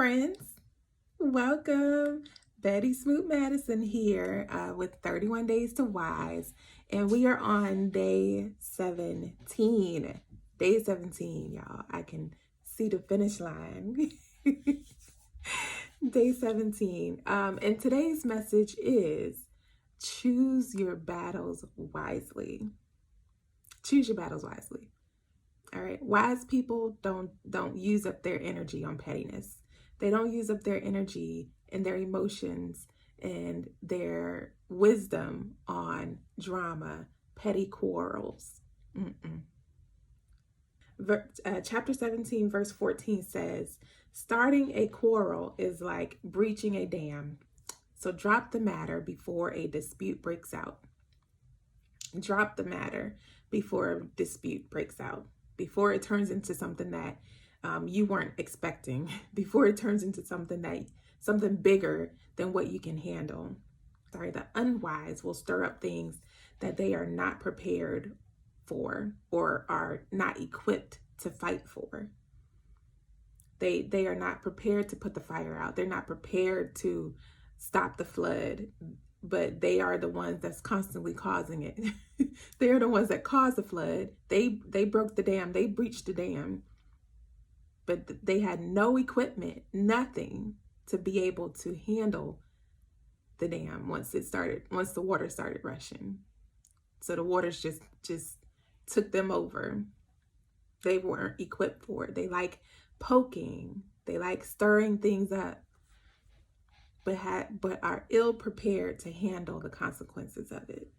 friends. Welcome. Betty Smoot Madison here with 31 Days to Wise. And we are on day 17. Day 17, y'all. I can see the finish line. Day 17. And today's message is choose your battles wisely. Choose your battles wisely. All right. Wise people don't use up their energy on pettiness. They don't use up their energy and their emotions and their wisdom on drama, petty quarrels. Chapter 17, verse 14 says, starting a quarrel is like breaching a dam. So drop the matter before a dispute breaks out. Drop the matter before a dispute breaks out. Before it turns into something that you weren't expecting, before it turns into something bigger than what you can handle. Sorry, the unwise will stir up things that they are not prepared for or are not equipped to fight for. They are not prepared to put the fire out. They're not prepared to stop the flood, but they are the ones that's constantly causing it. They are the ones that caused the flood. They broke the dam. They breached the dam. But they had no equipment, nothing to be able to handle the dam once the water started rushing. So the waters just took them over. They weren't equipped for it. They like poking. They like stirring things up, but are ill prepared to handle the consequences of it.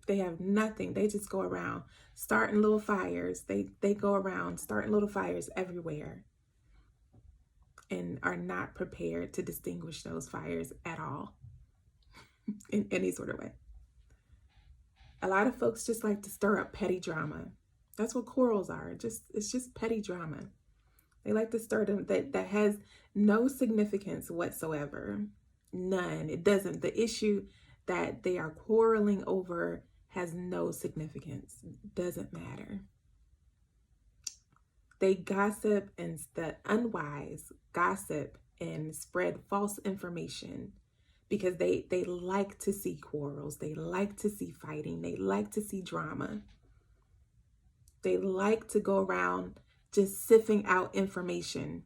They have nothing. They just go around starting little fires. They go around starting little fires everywhere and are not prepared to distinguish those fires at all in any sort of way. A lot of folks just like to stir up petty drama. That's what quarrels are. It's just petty drama. They like to stir them that has no significance whatsoever. None. It doesn't. The issue that they are quarreling over has no significance. Doesn't matter. They gossip, and the unwise gossip and spread false information because they like to see quarrels. They like to see fighting. They like to see drama. They like to go around just sniffing out information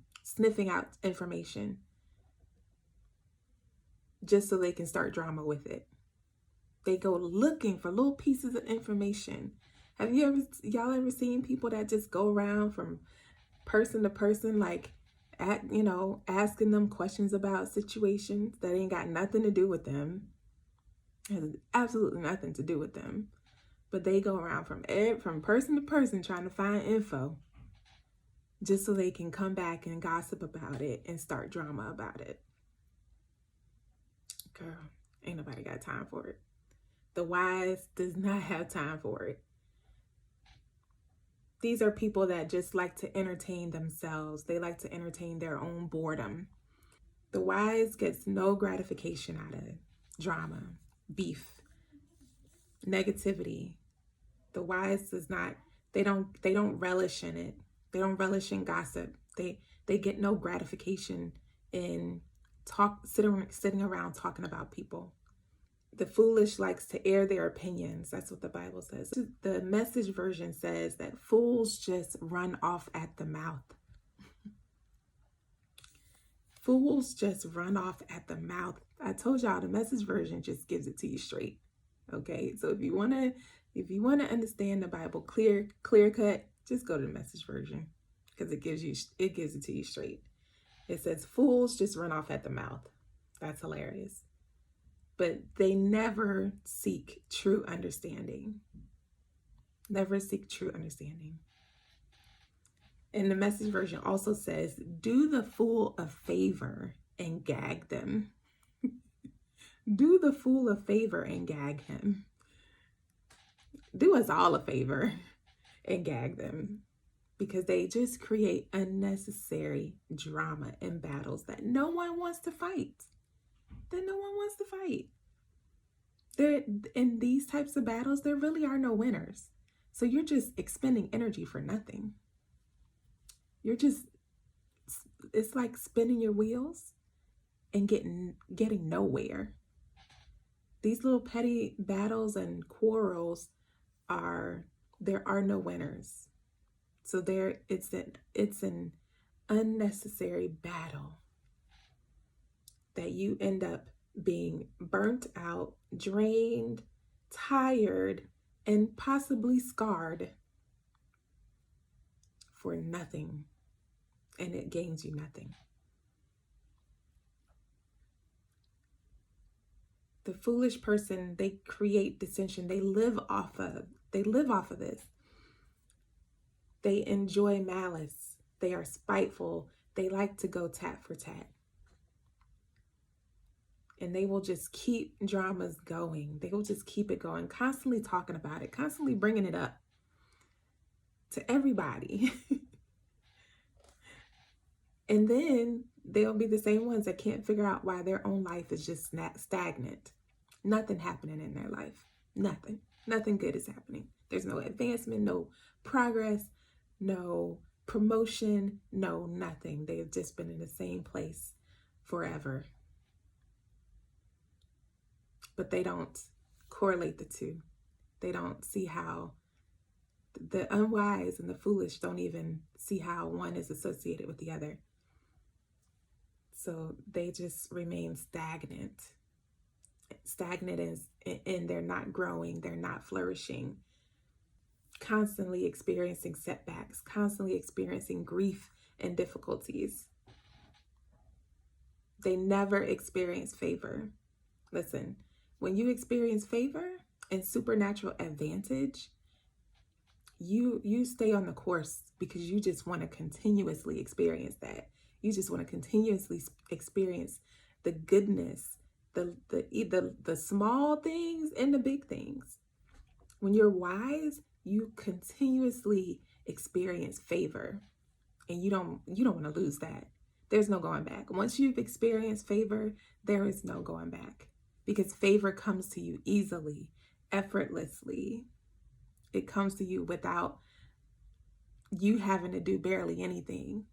just so they can start drama with it. They go looking for little pieces of information. Have y'all ever seen people that just go around from person to person, like asking them questions about situations that ain't got nothing to do with them, has absolutely nothing to do with them, but they go around from person to person trying to find info just so they can come back and gossip about it and start drama about it. Girl, ain't nobody got time for it. The wise does not have time for it. These are people that just like to entertain themselves. They like to entertain their own boredom. The wise gets no gratification out of drama, beef, negativity. The wise does not, they don't relish in it. They don't relish in gossip. They get no gratification in sitting around talking about people. The foolish likes to air their opinions. That's what the Bible says. The Message version says that fools just run off at the mouth. Fools just run off at the mouth. I told y'all the Message version just gives it to you straight. Okay, so if you wanna understand the Bible clear cut, just go to the Message version because it gives it to you straight. It says fools just run off at the mouth. That's hilarious. But they never seek true understanding. Never seek true understanding. And the Message version also says, do the fool a favor and gag them. Do the fool a favor and gag him. Do us all a favor and gag them. Because they just create unnecessary drama and battles that no one wants to fight. In these types of battles, there really are no winners. So you're just expending energy for nothing. You're just it's like spinning your wheels and getting nowhere. These little petty battles and quarrels there are no winners. So it's an unnecessary battle that you end up being burnt out, drained, tired, and possibly scarred for nothing. And it gains you nothing. The foolish person, they create dissension. They live off of this. They enjoy malice. They are spiteful. They like to go tat for tat. And they will just keep dramas going. They will just keep it going, constantly talking about it, constantly bringing it up to everybody. And then they'll be the same ones that can't figure out why their own life is just stagnant. Nothing happening in their life. Nothing. Nothing good is happening. There's no advancement, no progress, no promotion, no nothing. They've just been in the same place forever. But they don't correlate the two. They don't see how the unwise and the foolish don't even see how one is associated with the other. So they just remain stagnant. Stagnant is, and they're not growing, they're not flourishing, constantly experiencing setbacks, constantly experiencing grief and difficulties. They never experience favor. Listen, when you experience favor and supernatural advantage, you stay on the course because you just want to continuously experience that. You just want to continuously experience the goodness, the small things and the big things. When you're wise, you continuously experience favor, and you don't want to lose that. There's no going back. Once you've experienced favor, there is no going back, because favor comes to you easily, effortlessly. It comes to you without you having to do barely anything.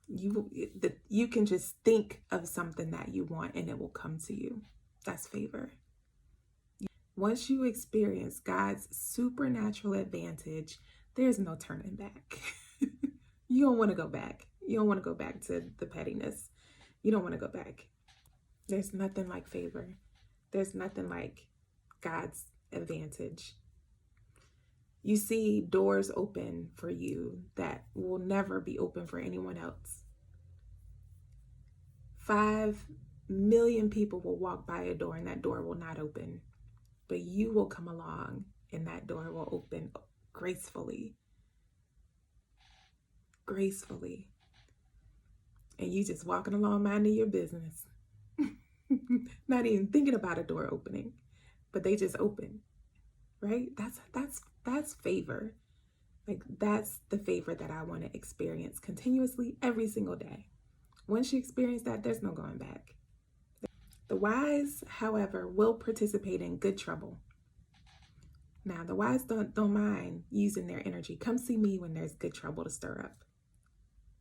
You can just think of something that you want and it will come to you. That's favor. Once you experience God's supernatural advantage, there's no turning back. You don't want to go back. You don't want to go back to the pettiness. You don't want to go back. There's nothing like favor. There's nothing like God's advantage. You see doors open for you that will never be open for anyone else. 5 million people will walk by a door and that door will not open. But you will come along and that door will open gracefully. Gracefully. And you just walking along minding your business. Not even thinking about a door opening. But they just open. Right? That's favor. Like, that's the favor that I want to experience continuously every single day. Once you experience that, there's no going back. The wise, however, will participate in good trouble. Now, the wise don't mind using their energy. Come see me when there's good trouble to stir up.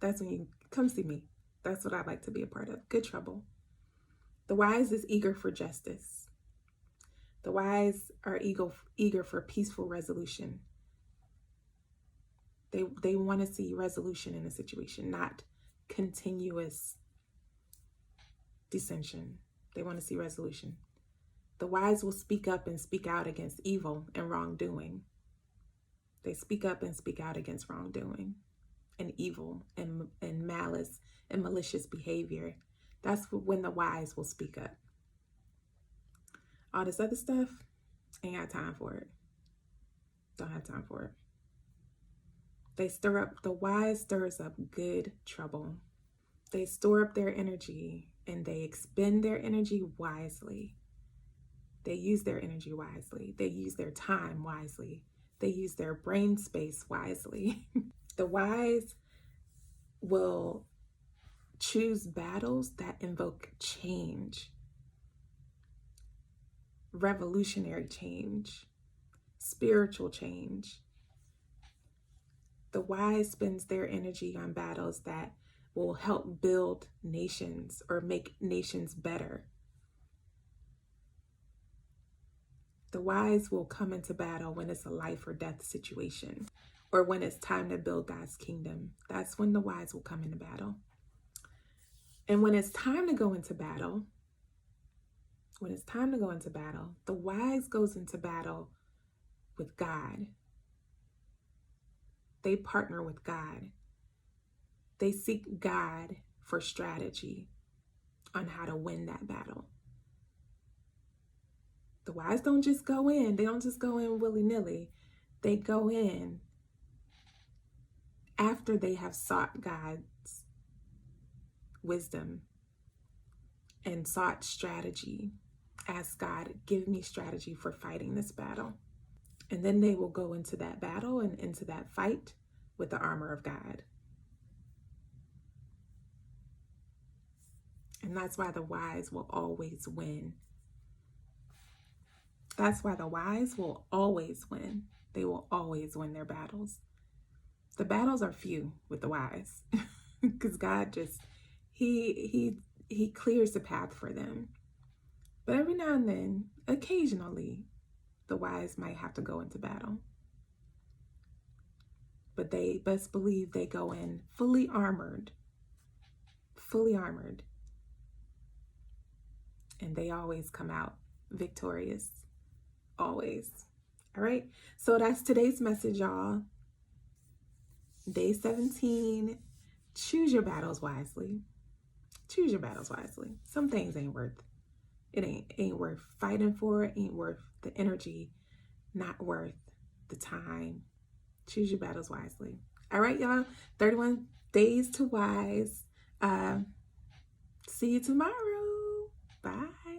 That's when you come see me. That's what I like to be a part of. Good trouble. The wise is eager for justice. The wise are eager for peaceful resolution. They want to see resolution in a situation, not continuous dissension. They want to see resolution. The wise will speak up and speak out against evil and wrongdoing. They speak up and speak out against wrongdoing and evil and malice and malicious behavior. That's when the wise will speak up. All this other stuff, ain't got time for it. Don't have time for it. The wise stirs up good trouble. They store up their energy and they expend their energy wisely. They use their energy wisely. They use their time wisely. They use their brain space wisely. The wise will choose battles that invoke change, revolutionary change, spiritual change. The wise spends their energy on battles that will help build nations or make nations better. The wise will come into battle when it's a life or death situation, or when it's time to build God's kingdom. That's when the wise will come into battle. And when it's time to go into battle, the wise goes into battle with God. They partner with God. They seek God for strategy on how to win that battle. The wise don't just go in. They don't just go in willy-nilly. They go in after they have sought God's wisdom and sought strategy. Ask God, give me strategy for fighting this battle. And then they will go into that battle and into that fight with the armor of God. And that's why the wise will always win. That's why the wise will always win. They will always win their battles. The battles are few with the wise because God just, he clears the path for them. But every now and then, occasionally, the wise might have to go into battle. But they best believe they go in fully armored. And they always come out victorious. Always. All right. So that's today's message, y'all. Day 17. Choose your battles wisely. Choose your battles wisely. Some things ain't worth. It ain't worth fighting for. It ain't worth the energy. Not worth the time. Choose your battles wisely. All right, y'all. 31 days to wise. See you tomorrow. Bye.